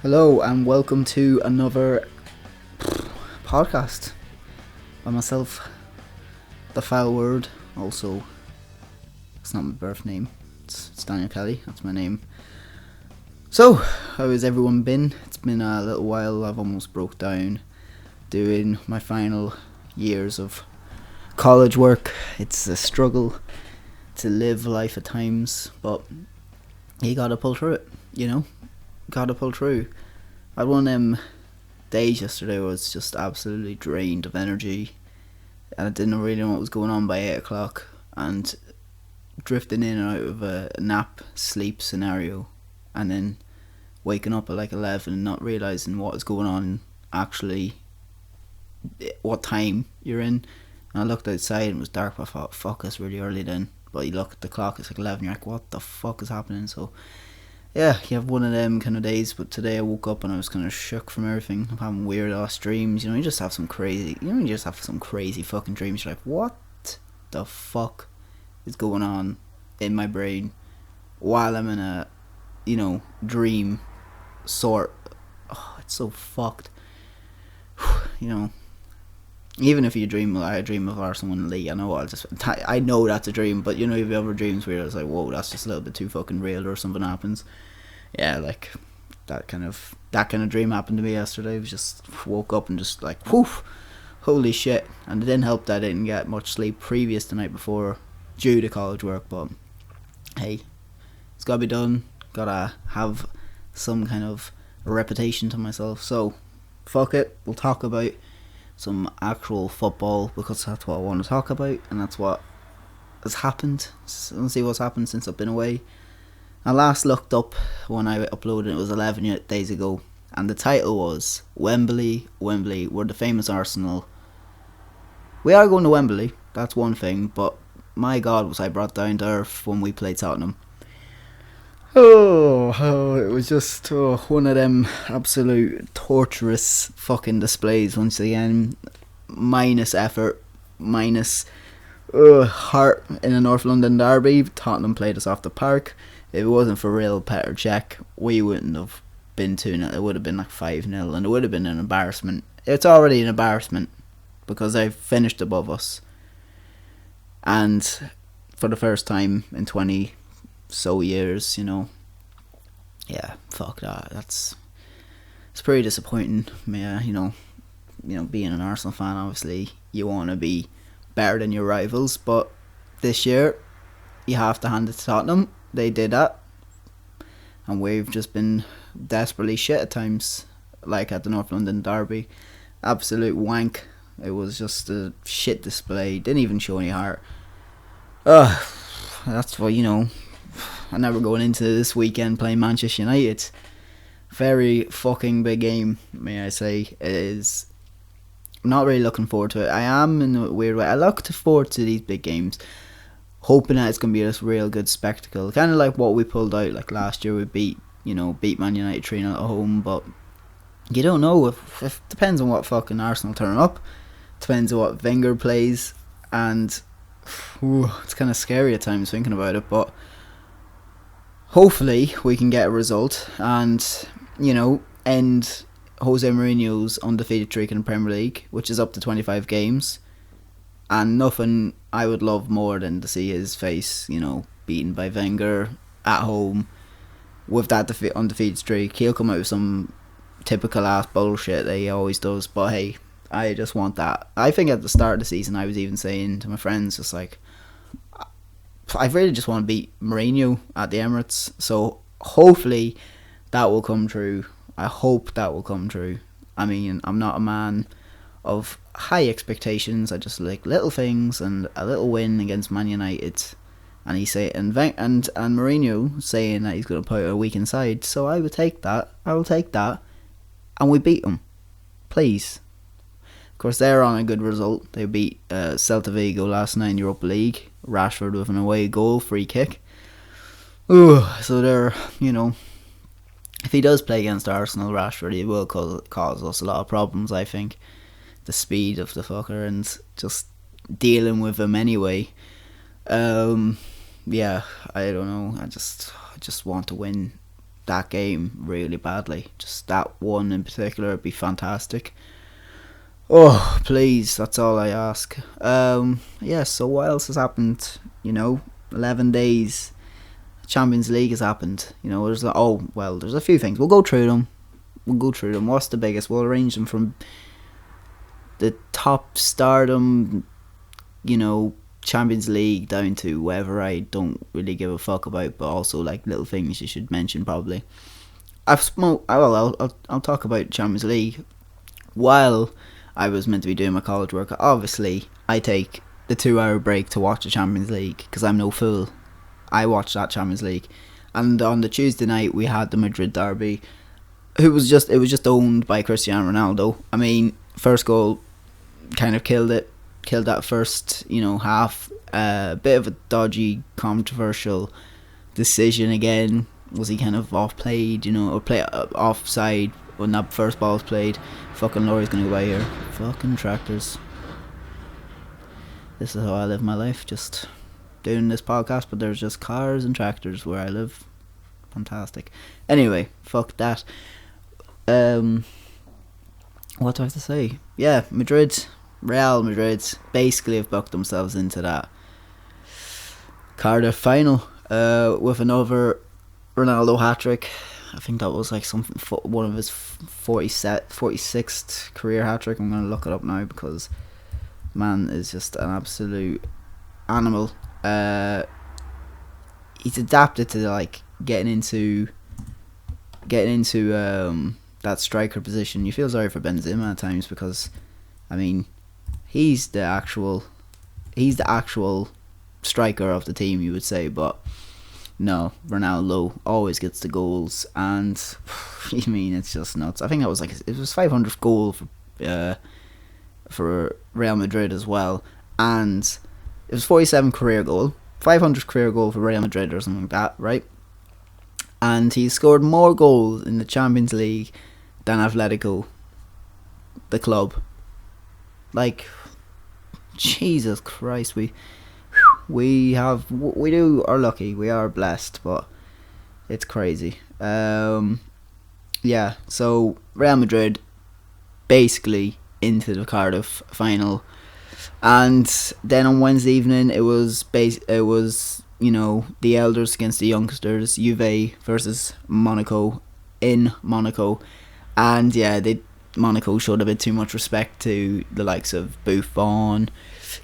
Hello and welcome to another podcast by myself, the foul word. Also, it's not my birth name, it's Daniel Kelly, that's my name. So, how has everyone been? It's been a little while. I've almost broke down doing my final years of college work. It's a struggle to live life at times, but you gotta pull through it, you know? Gotta pull through. I had one of them days yesterday where I was just absolutely drained of energy and I didn't really know what was going on by 8 o'clock and drifting in and out of a nap sleep scenario and then waking up at like 11 and not realising what was going on, actually what time you're in. And I looked outside and it was dark, but I thought, fuck, it's really early then. But you look at the clock, it's like 11, you're like, what the fuck is happening? So yeah, you have one of them kind of days. But today I woke up and I was kind of shook from everything. I'm having weird ass dreams. You just have some crazy fucking dreams. You're like, what the fuck is going on in my brain while I'm in a, dream sort. Oh, it's so fucked. Even if you I dream of Arsenal and Lee, I know that's a dream, but you have other dreams where it's like, whoa, that's just a little bit too fucking real, or something happens. Yeah, like that kind of dream happened to me yesterday. I was just woke up and just like, whew, holy shit. And it didn't help that I didn't get much sleep previous the night before due to college work, but hey, it's gotta be done. Gotta have some kind of reputation to myself. So fuck it, we'll talk about some actual football because that's what I want to talk about, and that's what has happened. Let's see what's happened since I've been away. I last looked up when I uploaded, it was 11 days ago, and the title was Wembley, we're the famous Arsenal. We are going to Wembley, that's one thing, but my god was I brought down to earth when we played Tottenham. Oh, it was just one of them absolute torturous fucking displays once again. Minus effort, minus heart in a North London derby. Tottenham played us off the park. If it wasn't for real Petr Cech, we wouldn't have been 2-0. It would have been like 5-0, and it would have been an embarrassment. It's already an embarrassment because they finished above us. And for the first time in 20 so years, yeah, fuck that. It's pretty disappointing. Yeah, being an Arsenal fan, obviously you want to be better than your rivals, but this year you have to hand it to Tottenham. They did that, and we've just been desperately shit at times, like at the North London derby. Absolute wank. It was just a shit display. Didn't even show any heart. That's what I never going into this weekend playing Manchester United. Very fucking big game, may I say. It is. I'm not really looking forward to it. I am in a weird way. I look forward to these big games, hoping that it's going to be this real good spectacle. Kind of like what we pulled out like last year. We beat Man United 3-0 at home, but you don't know. If depends on what fucking Arsenal turn up. Depends on what Wenger plays, and it's kind of scary at times thinking about it, but hopefully we can get a result and, end Jose Mourinho's undefeated streak in the Premier League, which is up to 25 games. And nothing I would love more than to see his face, beaten by Wenger at home with that undefeated streak. He'll come out with some typical ass bullshit that he always does, but hey, I just want that. I think at the start of the season I was even saying to my friends, just like, I really just want to beat Mourinho at the Emirates. So hopefully that will come true. I hope that will come true. I mean, I'm not a man of high expectations. I just like little things, and a little win against Man United, and Mourinho saying that he's going to put a weak inside. So I will take that, and we beat them, please. Of course, they're on a good result. They beat Celta Vigo last night in Europa League. Rashford with an away goal, free kick. Ooh, so they're, if he does play against Arsenal, Rashford, he will cause us a lot of problems, I think. The speed of the fucker and just dealing with him anyway. Yeah, I don't know. I just want to win that game really badly. Just that one in particular would be fantastic. Oh, please, that's all I ask. So what else has happened? 11 days. Champions League has happened. There's a few things. We'll go through them. What's the biggest? We'll arrange them from the top stardom, Champions League down to wherever I don't really give a fuck about, but also like little things you should mention probably. I'll talk about Champions League. While I was meant to be doing my college work, obviously I take the 2-hour break to watch the Champions League because I'm no fool. I watched that Champions League, and on the Tuesday night we had the Madrid derby. It was just owned by Cristiano Ronaldo. I mean, first goal kind of killed that first half. Bit of a dodgy, controversial decision again. Was he kind of off-played, or offside when that first ball was played? Fucking lorry's gonna go by here. Fucking tractors. This is how I live my life, just doing this podcast, but there's just cars and tractors where I live. Fantastic. Anyway, fuck that. What do I have to say? Yeah, Real Madrid basically have booked themselves into that Cardiff final with another Ronaldo hat-trick. I think that was like one of his 46th career hat-trick. I'm going to look it up now because man is just an absolute animal. He's adapted to like getting into that striker position. You feel sorry for Benzema at times because, I mean, he's the actual striker of the team, you would say, but no, Ronaldo always gets the goals, and I mean, it's just nuts. I think it was 500th goal for Real Madrid as well, and it was 47 career goal, 500th career goal for Real Madrid or something like that, right? And he scored more goals in the Champions League than Atletico, the club. Like, Jesus Christ, we are lucky, we are blessed, but it's crazy. So Real Madrid basically into the Cardiff final, and then on Wednesday evening it was the elders against the youngsters, Juve versus Monaco in Monaco, and Monaco showed a bit too much respect to the likes of Buffon,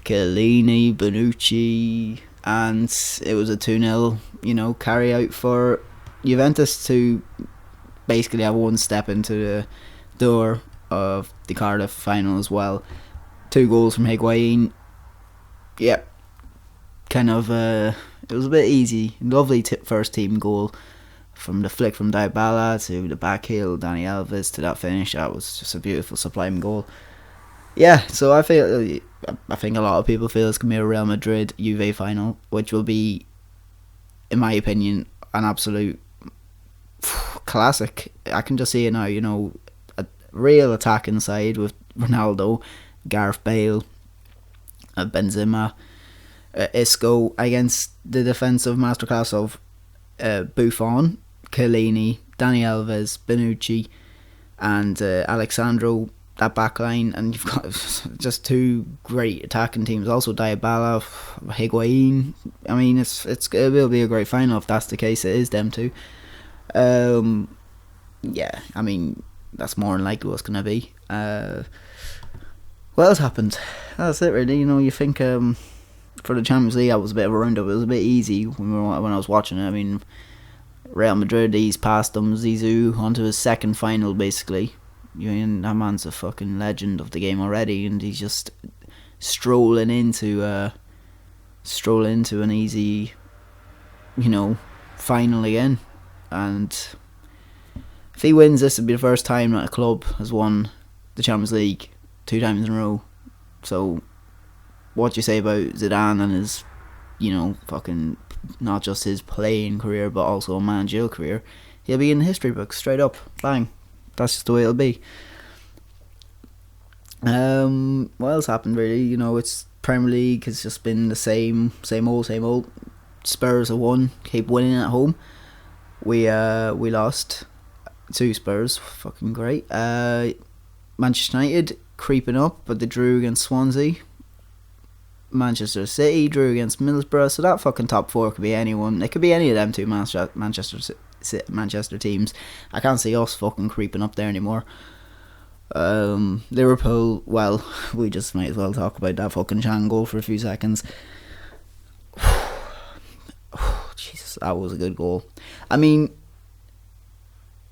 Chiellini, Bonucci, and it was a 2-0 carry out for Juventus to basically have one step into the door of the Cardiff final as well. 2 goals from Higuain. Yep. Kind of it was a bit easy. Lovely first team goal from the flick from Dybala to the back heel, Dani Alves, to that finish. That was just a beautiful sublime goal. Yeah, so I think a lot of people feel it's going to be a Real Madrid Juve final, which will be, in my opinion, an absolute classic. I can just see it now, a real attacking side with Ronaldo, Gareth Bale, Benzema, Isco against the defensive masterclass of Buffon, Chiellini, Dani Alves, Bonucci, and Alexandro, that back line, and you've got just 2 great attacking teams. Also Dybala, Higuain. I mean, it will be a great final if that's the case. It is them two. I mean, that's more than likely what's going to be. What else happened? That's it really. You think for the Champions League, that was a bit of a roundup. It was a bit easy when I was watching it. I mean, Real Madrid, he's passed them. Zizou onto his second final basically. That man's a fucking legend of the game already, and he's just strolling into an easy, final again. And if he wins, this would be the first time that a club has won the Champions League 2 times in a row. So, what do you say about Zidane and his, fucking not just his playing career, but also a managerial career? He'll be in the history books straight up, bang. That's just the way it'll be. What else happened really? It's Premier League has just been the same old. Spurs have won, keep winning at home. we lost to Spurs. Fucking great. Manchester United creeping up, but they drew against Swansea. Manchester City drew against Middlesbrough. So that fucking top four could be anyone. It could be any of them two Manchester teams. I can't see us fucking creeping up there anymore. Liverpool, well, we just might as well talk about that fucking Chan goal for a few seconds. Jesus, that was a good goal. I mean,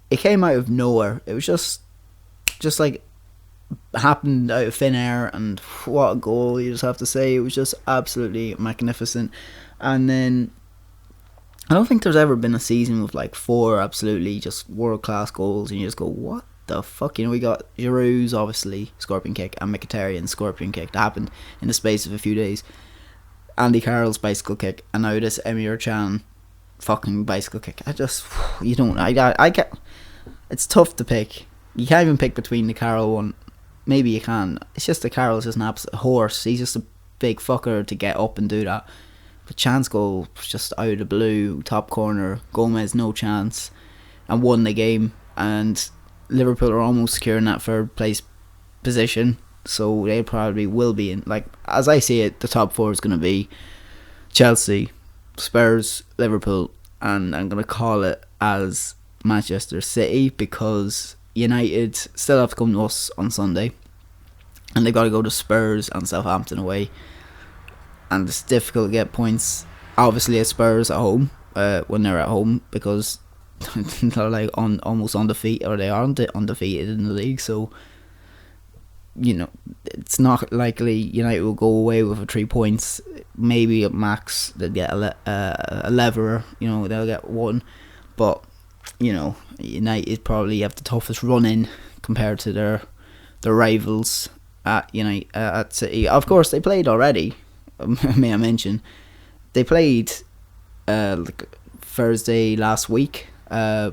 it came out of nowhere. It was just like happened out of thin air, and what a goal, you just have to say. It was just absolutely magnificent. And then I don't think there's ever been a season with like 4 absolutely just world class goals and you just go, what the fuck? You know, we got Giroud's obviously scorpion kick and Mkhitaryan's scorpion kick that happened in the space of a few days. Andy Carroll's bicycle kick, and now this Emir Can fucking bicycle kick. I can't. It's tough to pick. You can't even pick between the Carroll one. Maybe you can. It's just the Carroll's just an absolute horse. He's just a big fucker to get up and do that. But Chan's goal was just out of the blue, top corner. Gomez no chance, and won the game. And Liverpool are almost securing that third place position, so they probably will be in. Like, as I see it, the top 4 is going to be Chelsea, Spurs, Liverpool, and I'm going to call it as Manchester City, because United still have to come to us on Sunday, and they've got to go to Spurs and Southampton away, and it's difficult to get points obviously at Spurs at home, when they're at home, because they're like almost undefeated, or they aren't undefeated in the league. So, you know, it's not likely United will go away with 3 points. Maybe at max they'll get a leverer, you know, they'll get 1. But, you know, United probably have the toughest run in compared to their rivals at at City. Of course, they played already. May I mention, they played Thursday last week,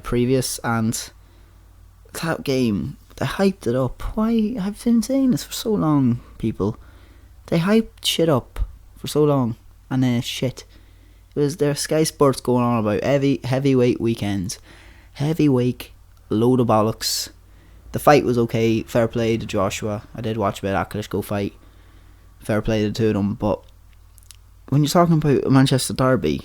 previous, and that game, they hyped it up. Why? I've been saying this for so long, people. They hyped shit up for so long, and then it's shit. It was their Sky Sports going on about heavyweight weekends. Heavyweight, load of bollocks. The fight was okay, fair play to Joshua. I did watch a bit of that Klitschko fight. Fair play to the two of them, but when you're talking about a Manchester derby,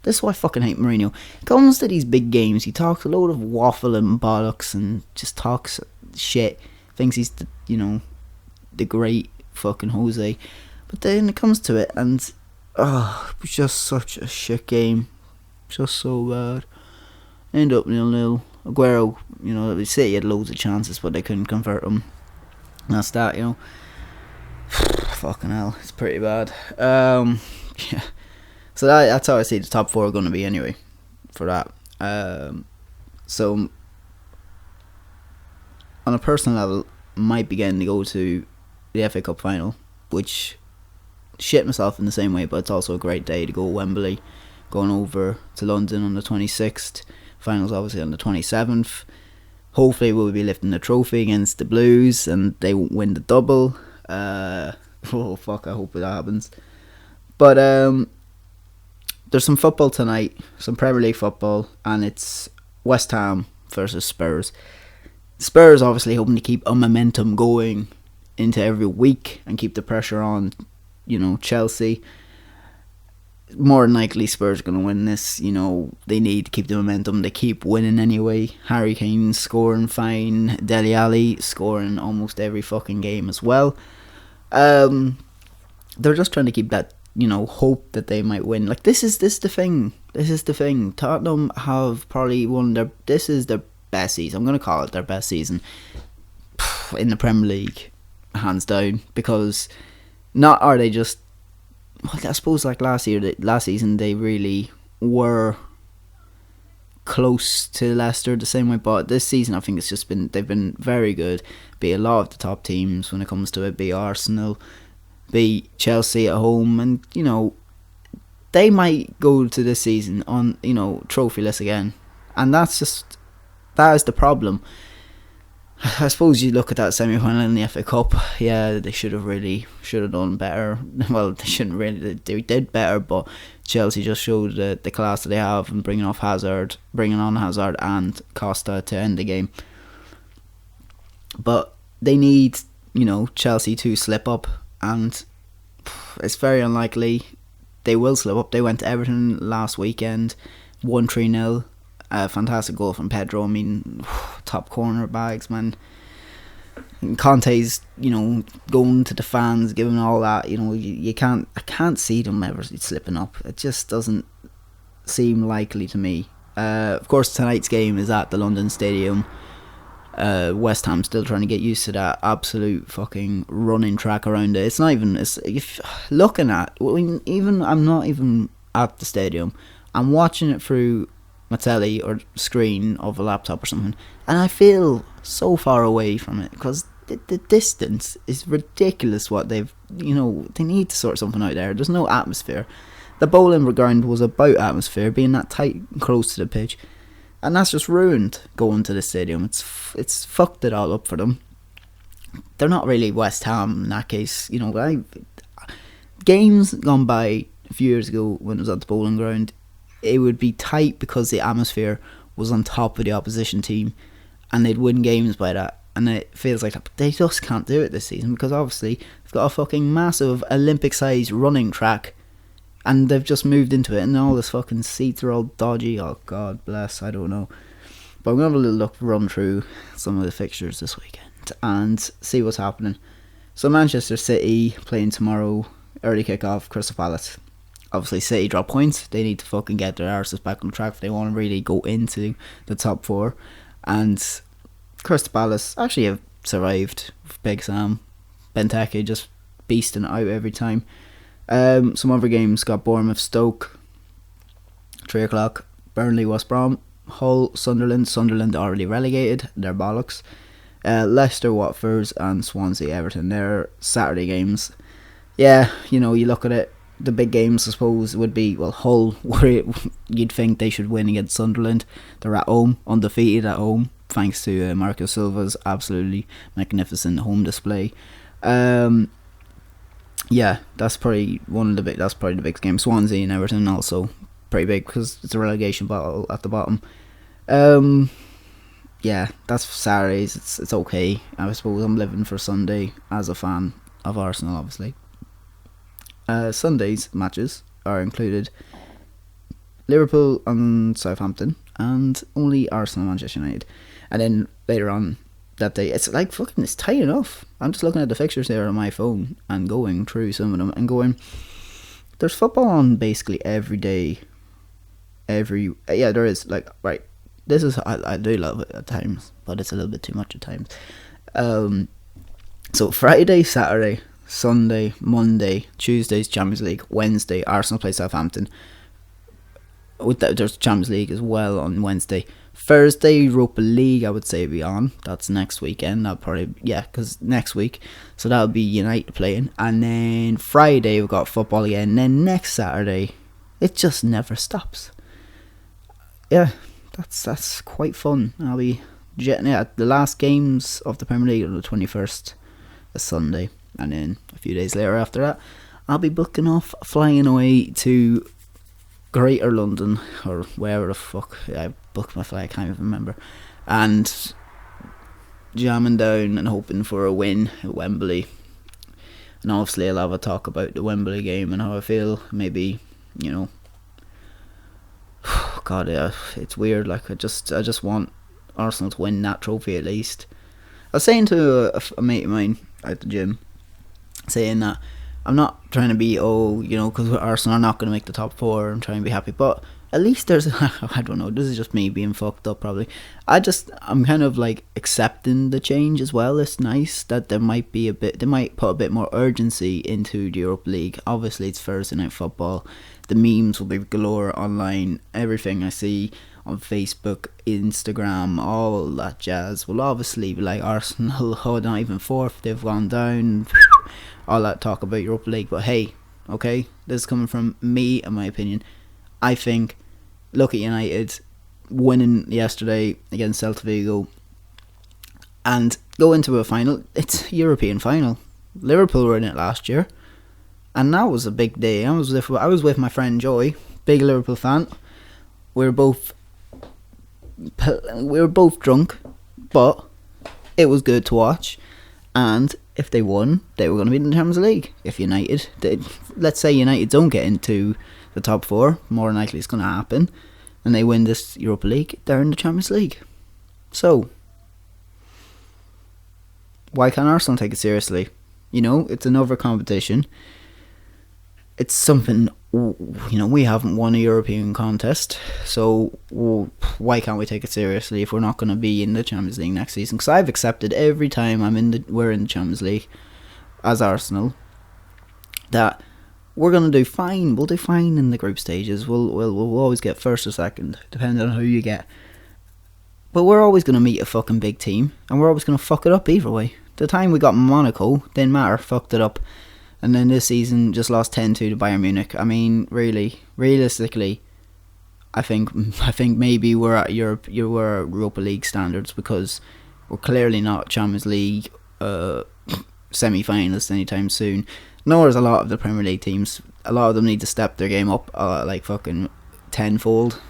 this is why I fucking hate Mourinho. He comes to these big games, he talks a load of waffle and bollocks and just talks shit. Thinks he's the great fucking Jose. But then it comes to it, and it was just such a shit game. Just so bad. End up 0-0. Aguero, City had loads of chances, but they couldn't convert them. And that's that, Fucking hell, it's pretty bad. Yeah. So that's how I see the top 4 are going to be anyway, for that. So, on a personal level, might be getting to go to the FA Cup final, which shit myself in the same way, but it's also a great day to go to Wembley, going over to London on the 26th, finals obviously on the 27th. Hopefully we'll be lifting the trophy against the Blues and they won't win the double. Oh fuck, I hope that happens. But there's some football tonight, some Premier League football, and it's West Ham versus Spurs. Spurs obviously hoping to keep a momentum going into every week and keep the pressure on, Chelsea. More than likely Spurs are going to win this. They need to keep the momentum. They keep winning anyway. Harry Kane scoring fine. Dele Alli scoring almost every fucking game as well. They're just trying to keep that, hope that they might win. Like, this is the thing. Tottenham have probably this is their best season. I'm going to call it their best season in the Premier League, hands down, because not are they just, I suppose like last season they really were close to Leicester the same way, but this season I think it's just they've been very good. Be a lot of the top teams when it comes to it, be Arsenal, be Chelsea at home, and they might go to this season on trophyless again, and that is the problem. I suppose you look at that semi-final in the FA Cup. Yeah, they should have done better. Well, they shouldn't really. They did better, but Chelsea just showed the class that they have in bringing on Hazard and Costa to end the game. But they need, Chelsea to slip up, and it's very unlikely they will slip up. They went to Everton last weekend, won 3-0. A fantastic goal from Pedro. I mean, top corner bags, man. And Conte's, going to the fans, giving all that. I can't see them ever slipping up. It just doesn't seem likely to me. Of course, tonight's game is at the London Stadium. West Ham still trying to get used to that absolute fucking running track around it. It's not even. If looking at, I'm not even at the stadium. I'm watching it through my telly or screen of a laptop or something, and I feel so far away from it because the distance is ridiculous. What they need to sort something out there. There's no atmosphere. The bowling ground was about atmosphere, being that tight and close to the pitch, and that's just ruined going to the stadium. It's fucked it all up for them. They're not really West Ham in that case. Games gone by a few years ago when it was at the bowling ground, it would be tight because the atmosphere was on top of the opposition team, and they'd win games by that. And it feels like that, but they just can't do it this season because obviously they've got a fucking massive Olympic-sized running track, and they've just moved into it, and all this fucking seats are all dodgy. Oh God bless, I don't know. But I'm gonna have a little run through some of the fixtures this weekend and see what's happening. So Manchester City playing tomorrow, early kick-off, Crystal Palace. Obviously, City drop points. They need to fucking get their arses back on track if they want to really go into the top four. And Crystal Palace actually have survived with Big Sam. Benteke just beasting it out every time. Some other games got Bournemouth, Stoke, 3 o'clock. Burnley, West Brom, Hull, Sunderland. Sunderland already relegated. They're bollocks. Leicester, Watford, and Swansea, Everton. They're Saturday games. Yeah, you look at it. The big games, I suppose, would be, Hull, where you'd think they should win against Sunderland. They're at home, undefeated at home, thanks to Marco Silva's absolutely magnificent home display. Yeah, that's probably the biggest game. Swansea and Everton also pretty big because it's a relegation battle at the bottom. Yeah, that's Saturdays. It's okay. I suppose I'm living for Sunday as a fan of Arsenal, obviously. Sunday's matches are included Liverpool and Southampton, and only Arsenal and Manchester United. And then later on that day, it's tight enough. I'm just looking at the fixtures here on my phone and going through some of them and going, there's football on basically every day. There is, right, this is, I do love it at times, but it's a little bit too much at times. So Friday, Saturday, Sunday, Monday, Tuesday's Champions League, Wednesday Arsenal play Southampton. With that, there's Champions League as well on Wednesday. Thursday Europa League, I would say, be on. That's next weekend. Because next week, so that'll be United playing. And then Friday we've got football again. And then next Saturday, it just never stops. Yeah, that's quite fun. I'll be jetting out. The last games of the Premier League on the 21st, a Sunday. And then a few days later after that, I'll be booking off, flying away to Greater London, or wherever the fuck I booked my flight, I can't even remember, and jamming down and hoping for a win at Wembley. And obviously I'll have a talk about the Wembley game and how I feel. Maybe, God, yeah, it's weird. I just want Arsenal to win that trophy at least. I was saying to a mate of mine at the gym, saying that I'm not trying to be, because Arsenal are not going to make the top four, I'm trying to be happy, but at least there's, I don't know, this is just me being fucked up probably. I'm kind of accepting the change as well. It's nice that they might put a bit more urgency into the Europa League. Obviously it's Thursday night football, the memes will be galore online, everything I see on Facebook, Instagram, all that jazz will obviously be Arsenal, not even fourth, they've gone down, all that talk about Europa League. But hey, okay, this is coming from me and my opinion. I think, look at United winning yesterday against Celta Vigo. and go into a final. It's a European final. Liverpool were in it last year, and that was a big day. I was with my friend Joy, big Liverpool fan. We were both drunk, but it was good to watch. And if they won, they were going to be in the Champions League. If let's say United don't get into the top 4, more than likely it's going to happen, and they win this Europa League, they're in the Champions League. So why can't Arsenal take it seriously? It's another competition. It's something, we haven't won a European contest, so why can't we take it seriously if we're not going to be in the Champions League next season? Because I've accepted every time we're in the Champions League as Arsenal that we're going to do fine. We'll do fine in the group stages. We'll always get first or second, depending on who you get. But we're always going to meet a fucking big team, and we're always going to fuck it up either way. The time we got Monaco, didn't matter, fucked it up. And then this season, just lost 10-2 to Bayern Munich. I mean, really, realistically, I think maybe we're at Europa League standards, because we're clearly not Champions League semi-finalists anytime soon. Nor is a lot of the Premier League teams. A lot of them need to step their game up like fucking tenfold.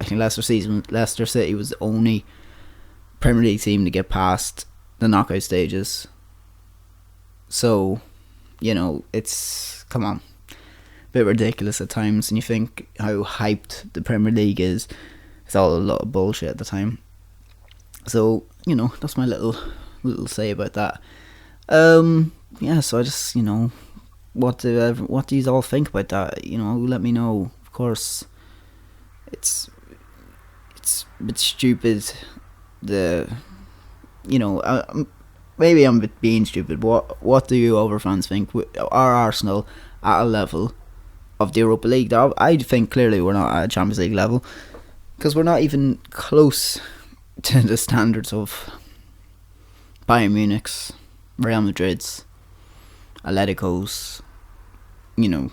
I think Leicester City was the only Premier League team to get past the knockout stages. So, it's, come on, a bit ridiculous at times, and you think how hyped the Premier League is. It's all a lot of bullshit at the time. So, that's my little say about that. So I just, what do you all think about that? Let me know. Of course, it's a bit stupid. Maybe I'm being stupid, but what do you other fans think? Are Arsenal at a level of the Europa League? I think clearly we're not at a Champions League level, because we're not even close to the standards of Bayern Munich's, Real Madrid's, Atleticos. I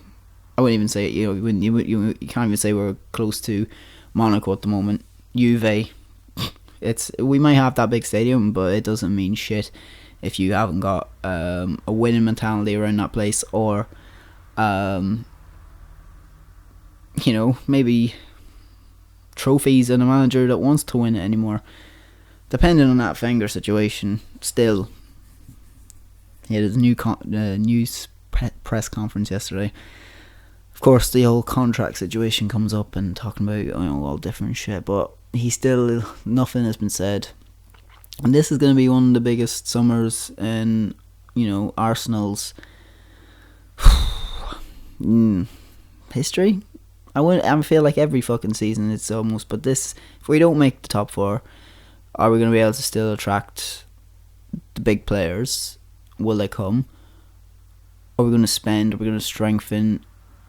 wouldn't even say you can't even say we're close to Monaco at the moment. Juve. We might have that big stadium, but it doesn't mean shit if you haven't got a winning mentality around that place, or maybe trophies and a manager that wants to win it anymore. Depending on that Wenger situation, still. There's a new news press conference yesterday. Of course, the whole contract situation comes up and talking about all different shit, but nothing has been said. And this is going to be one of the biggest summers in Arsenal's history. I feel like every fucking season it's almost, but this, if we don't make the top 4, are we going to be able to still attract the big players? Will they come? Are we going to spend? Are we going to strengthen?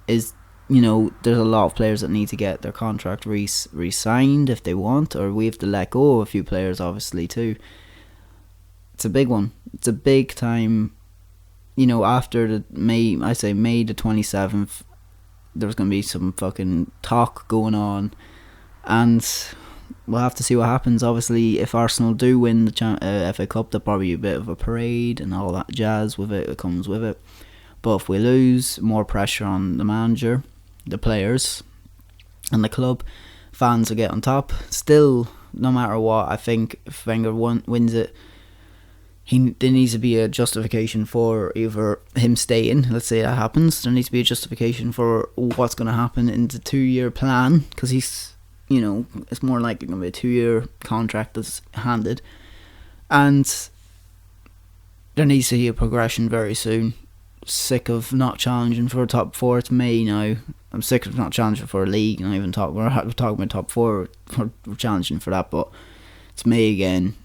There's a lot of players that need to get their contract re-signed if they want, or we have to let go of a few players, obviously, too. It's a big one. It's a big time. After May the 27th, there's going to be some fucking talk going on, and we'll have to see what happens. Obviously, if Arsenal do win the FA Cup, there'll probably be a bit of a parade and all that jazz with it that comes with it. But if we lose, more pressure on the manager, the players, and the club. Fans will get on top. Still, no matter what, I think if Wenger wins it, there needs to be a justification for either him staying. Let's say that happens. There needs to be a justification for what's going to happen in the 2-year plan, because he's, it's more likely going to be a 2-year contract that's handed. And there needs to be a progression very soon. Sick of not challenging for a top 4. It's May now. I'm sick of not challenging for a league. Not even we're talking about top 4. We're challenging for that, but it's May again.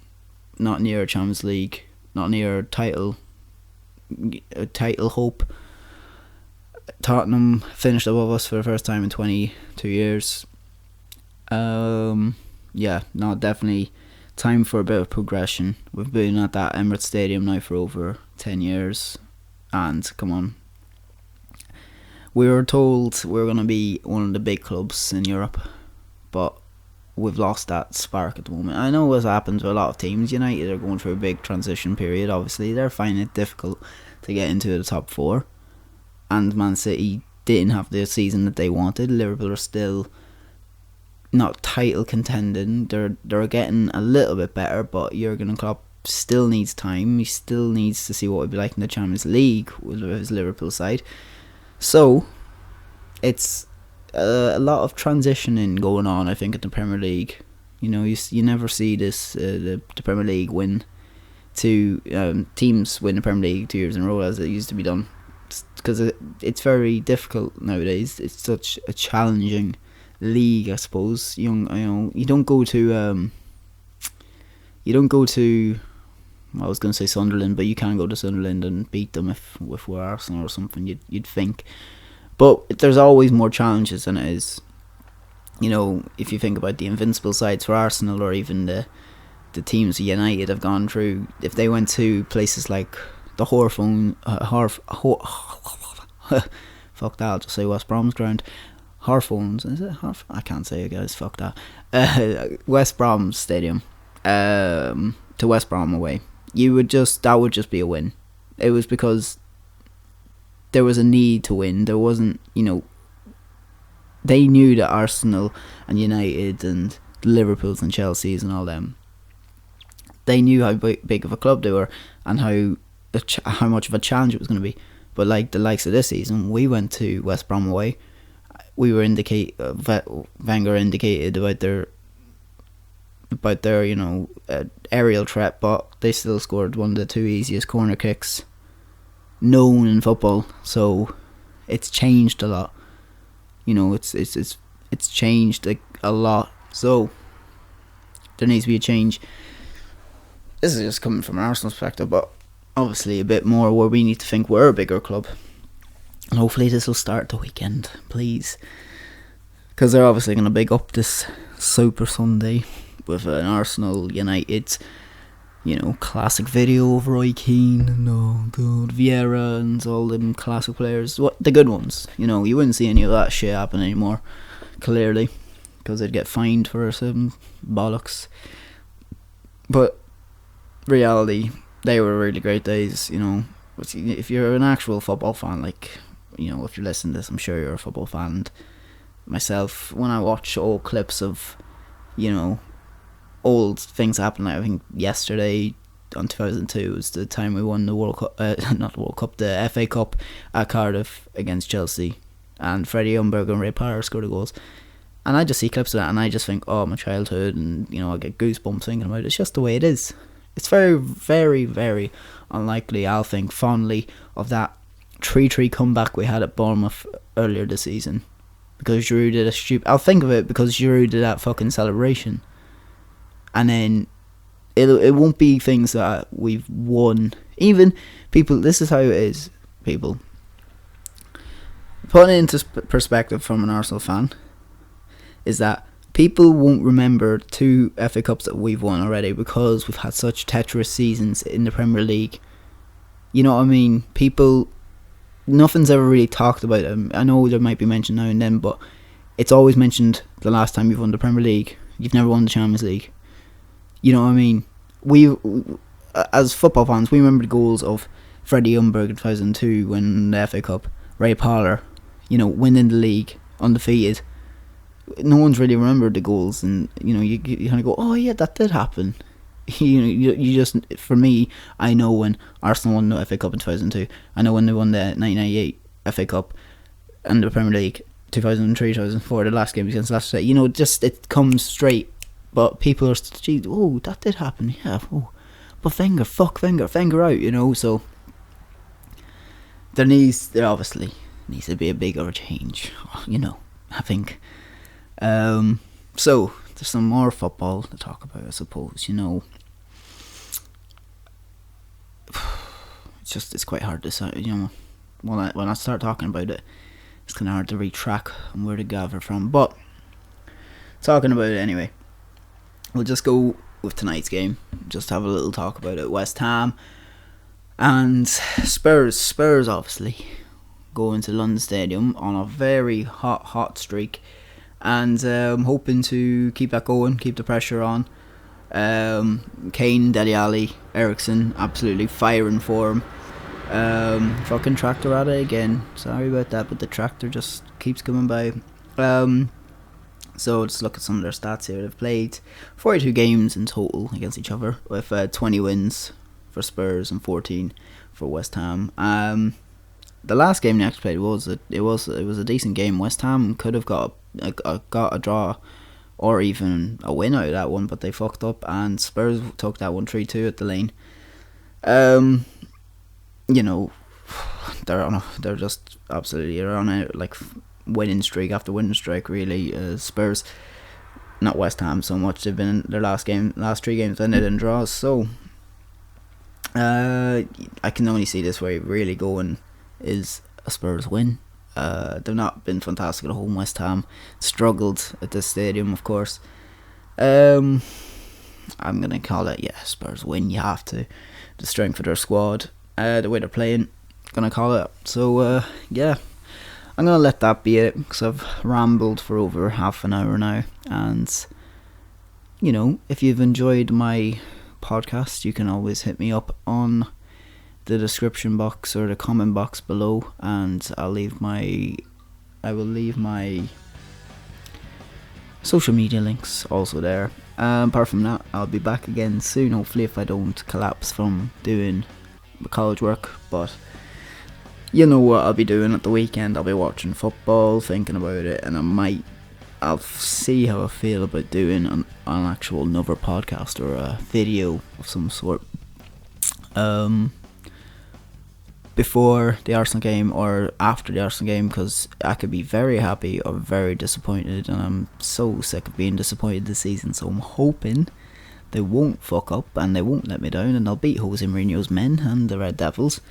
Not near a Champions League. Not near a title hope. Tottenham finished above us for the first time in 22 years. Definitely time for a bit of progression. We've been at that Emirates Stadium now for over 10 years. And come on, we were told we were going to be one of the big clubs in Europe, but we've lost that spark at the moment. I know what happens with a lot of teams. United are going through a big transition period. Obviously, they're finding it difficult to get into the top four, and Man City didn't have the season that they wanted. Liverpool are still not title contending. They're getting a little bit better, but Jurgen Klopp still needs time. He still needs to see what it would be like in the Champions League with his Liverpool side. So it's a lot of transitioning going on, I think, in the Premier League. You know, you never see this the Premier League win teams win the Premier League 2 years in a row as it used to be done, because it's very difficult nowadays. It's such a challenging league, I suppose. You don't go to I was going to say Sunderland, but you can go to Sunderland and beat them if we're Arsenal or something, you'd think. But there's always more challenges than it is. You know, if you think about the invincible sides for Arsenal, or even the teams United have gone through, if they went to places like the fuck that, I'll just say West Brom's ground. Harphones, is it? I can't say it, guys, fuck that. West Brom Stadium, to West Brom away. That would just be a win. It was because there was a need to win. There wasn't, they knew that Arsenal and United and the Liverpools and Chelseas and all them, they knew how big of a club they were and how much of a challenge it was going to be. But like the likes of this season, we went to West Brom away. We were Wenger indicated about their aerial threat, but they still scored one of the 2 easiest corner kicks known in football. So it's changed a lot. It's changed like a lot. So there needs to be a change. This is just coming from an Arsenal perspective, but obviously a bit more where we need to think we're a bigger club. And hopefully this will start the weekend, please, because they're obviously going to big up this Super Sunday with an Arsenal United, classic video of Roy Keane and Vieira and all them classic players, the good ones. You wouldn't see any of that shit happen anymore, clearly, because they'd get fined for some bollocks. But reality, they were really great days. If you're an actual football fan, if you're listening to this, I'm sure you're a football fan. And myself, when I watch old clips of, old things happening, I think yesterday on 2002 was the time we won the World Cup, not the World Cup, the FA Cup at Cardiff against Chelsea, and Freddie Ljungberg and Ray Parler scored the goals. And I just see clips of that and I just think, oh, my childhood, and I get goosebumps thinking about it. It's just the way it is. It's very, very, very unlikely I'll think fondly of that 3-3 comeback we had at Bournemouth earlier this season, because Giroud did I'll think of it because Giroud did that fucking celebration. And then it won't be things that we've won. Even people, this is how it is, people. Putting it into perspective from an Arsenal fan is that people won't remember 2 FA Cups that we've won already because we've had such treacherous seasons in the Premier League. You know what I mean? People, nothing's ever really talked about them. I know there might be mentioned now and then, but it's always mentioned the last time you've won the Premier League. You've never won the Champions League. You know what I mean? We, as football fans, we remember the goals of Freddie Ljungberg in 2002 winning the FA Cup, Ray Parler, winning the league, undefeated. No one's really remembered the goals, and you kind of go, oh yeah, that did happen. You just, for me, I know when Arsenal won the FA Cup in 2002. I know when they won the 1998 FA Cup and the Premier League 2003, 2004, the last game against Leicester. Just it comes straight. But people are, gee, oh, that did happen, yeah. Oh, but Wenger out. So there obviously needs to be a bigger change. I think. So there's some more football to talk about, I suppose. It's quite hard to say. When I start talking about it, it's kind of hard to retrack and where to gather from. But talking about it anyway, we'll just go with tonight's game. Just have a little talk about it. West Ham and Spurs. Spurs obviously going to London Stadium on a very hot streak. and I'm hoping to keep that going, keep the pressure on. Kane, Dele Alli, Eriksen, absolutely firing for him. Fucking tractor at it again. Sorry about that, but the tractor just keeps coming by. So let's look at some of their stats here. They've played 42 games in total against each other, with 20 wins for Spurs and 14 for West Ham. The last game they actually played it was a decent game. West Ham could have got a draw or even a win out of that one, but they fucked up, and Spurs took that one 3-2 at the Lane. You know, they're just absolutely on a like winning streak after winning streak. Really, Spurs, not West Ham so much. They've been in their last 3 games ended in draws. So I can only see this way really going is a Spurs win. They've not been fantastic at home. West Ham struggled at this stadium, of course. I'm gonna call it Spurs win. You have to. The strength of their squad, the way they're playing, gonna call it. So I'm gonna let that be it, because I've rambled for over half an hour now. And if you've enjoyed my podcast, you can always hit me up on the description box or the comment box below, and I will leave my social media links also there. Apart from that, I'll be back again soon, hopefully, if I don't collapse from doing college work. But you know what I'll be doing at the weekend. I'll be watching football, thinking about it, and I'll see how I feel about doing an actual another podcast or a video of some sort before the Arsenal game or after the Arsenal game, because I could be very happy or very disappointed, and I'm so sick of being disappointed this season. So I'm hoping they won't fuck up and they won't let me down, and they'll beat Jose Mourinho's men and the Red Devils,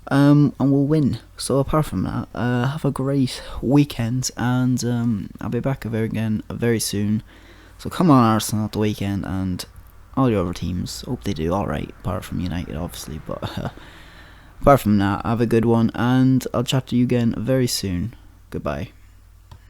and we'll win. So apart from that, have a great weekend, and I'll be back again very soon. So come on, Arsenal, at the weekend, and all your other teams, hope they do alright, apart from United obviously, but apart from that, have a good one, and I'll chat to you again very soon. Goodbye.